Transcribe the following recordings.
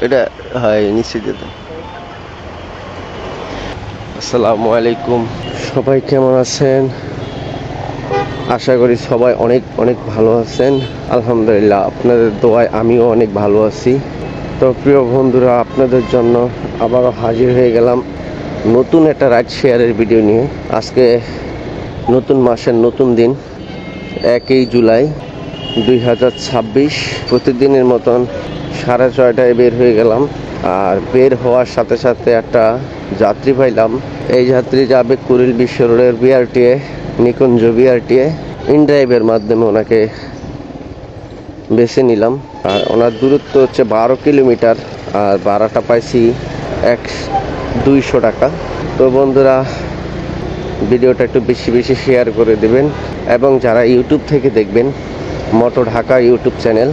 এটা হয় নিশ্চিত যেত। আসসালামু আলাইকুম, সবাই কেমন আছেন? আশা করি সবাই অনেক অনেক ভালো আছেন। আলহামদুলিল্লাহ, আপনাদের দোয়ায় আমিও অনেক ভালো আছি। তো প্রিয় বন্ধুরা, আপনাদের জন্য আবারও হাজির হয়ে গেলাম নতুন একটা রাইড শেয়ারের ভিডিও নিয়ে। আজকে নতুন মাসের নতুন দিন, 1 জুলাই 2026। প্রতিদিনের মতন 6:30টায় বের হয়ে গেলাম। আর বের হওয়ার সাথে সাথে একটা যাত্রী পাইলাম। এই যাত্রী যাবে কুড়িল বিশ্ব রোডের বিআরটিএ, নিকুঞ্জ বিআরটিএ। ইনড্রাইভের মাধ্যমে ওনাকে বেছে নিলাম। আর ওনার দূরত্ব হচ্ছে 12 কিলোমিটার, আর ভাড়াটা পাইছি 200 টাকা। তো বন্ধুরা, ভিডিওটা একটু বেশি বেশি শেয়ার করে দেবেন, এবং যারা ইউটিউব থেকে দেখবেন, মোটো ঢাকা ইউটিউব চ্যানেল,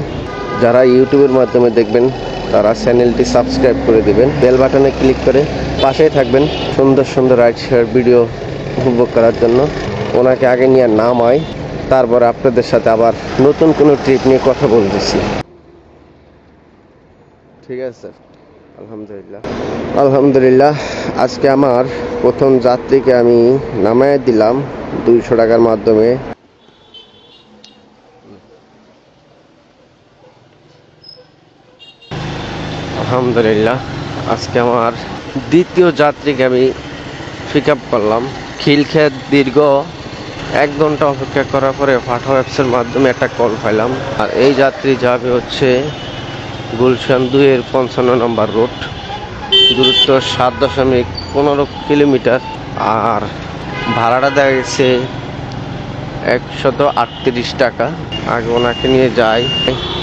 যারা ইউটিউবের মাধ্যমে দেখবেন তারা চ্যানেলটি সাবস্ক্রাইব করে দেবেন, বেল বাটনে ক্লিক করে পাশেই থাকবেন সুন্দর সুন্দর রাইড শেয়ার ভিডিও উপভোগ করার জন্য। ওনাকে আগে নিয়ে নামাই, তারপর আপনাদের সাথে আবার নতুন কোনো ট্রিপ নিয়ে কথা বলতেছি। ঠিক আছে, আলহামদুলিল্লাহ আজকে আমার প্রথম যাত্রীকে আমি নামায় দিলাম 200 টাকার মাধ্যমে। আলহামদুলিল্লাহ আজকে আমার দ্বিতীয় যাত্রীকে আমি পিক আপ করলাম। খিলক্ষেত দীর্ঘ 1 ঘন্টা অপেক্ষা করার পরে পাঠা অ্যাপসের মাধ্যমে একটা কল পাইলাম। আর এই যাত্রী যাবে হচ্ছে গুলশান 2-এর 55 নম্বর রোড, দূরত্ব 7.15 কিলোমিটার। আর ভাড়াটা দেখা গেছে 138 টাকা। আগে ওনাকে নিয়ে যাই,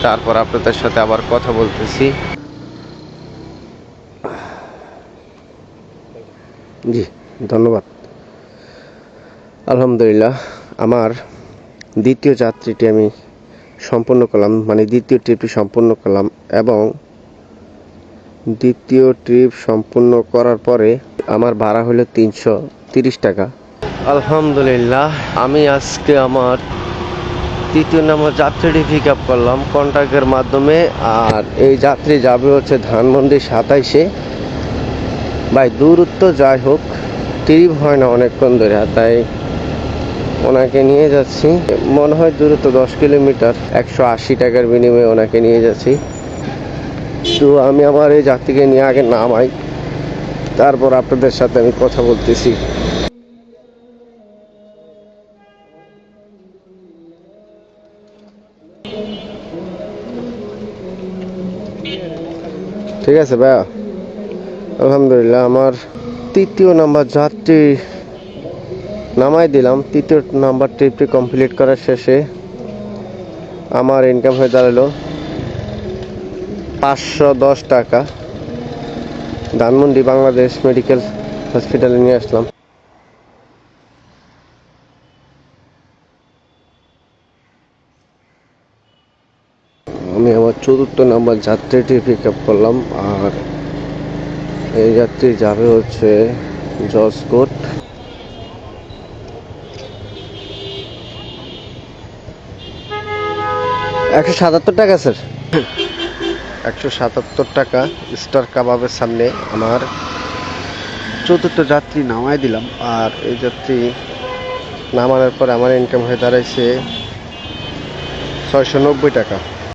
তারপর আপনাদের সাথে আবার কথা বলতেছি। জি, ধন্যবাদ। আলহামদুলিল্লাহ আমার দ্বিতীয় যাত্রীটি আমি সম্পূর্ণ করলাম, মানে দ্বিতীয় ট্রিপটি সম্পূর্ণ করলাম, এবং দ্বিতীয় ট্রিপ সম্পূর্ণ করার পরে আমার ভাড়া হলো 330 টাকা। আলহামদুলিল্লাহ আমি আজকে আমার তৃতীয় নম্বর যাত্রীটি পিক আপ করলাম কন্ট্রাক্টের মাধ্যমে। আর এই যাত্রী যাবে হচ্ছে ধানমন্ডি 27-এ। ভাই দূরত্ব যাই হোক, ট্রিপ হয় না অনেকক্ষণ ধরে, তাই ওনাকে নিয়ে যাচ্ছি। মনে হয় দূরত্ব 10 কিলোমিটার, 180 টাকার বিনিময়ে ওনাকে নিয়ে যাচ্ছি। তো আমি আমার এই যাত্রীকে নিয়ে আগে নামাই, তারপর আপনাদের সাথে আমি কথা বলতেছি। ঠিক আছে ভাইয়া, আলহামদুলিল্লাহ আমার তৃতীয় নাম্বার যাত্রী নামাই দিলাম। তৃতীয় নাম্বার ট্রিপটি কমপ্লিট করার শেষে আমার ইনকাম হয়ে দাঁড়ালো 510 টাকা। ধানমন্ডি বাংলাদেশ মেডিকেল হসপিটালে নিয়ে আসলাম। আমি আমার 4র্থ নাম্বার যাত্রীটি পিক আপ করলাম। আর এই যাত্রী যাবে হচ্ছে জজকোট। $177 স্যার, 177 টাকা। স্টার কাবাবের সামনে আমার 4র্থ যাত্রী নামাই দিলাম। আর এই যাত্রী নামানোর পরে আমার ইনকাম হয়ে দাঁড়াইছে 690 টাকা।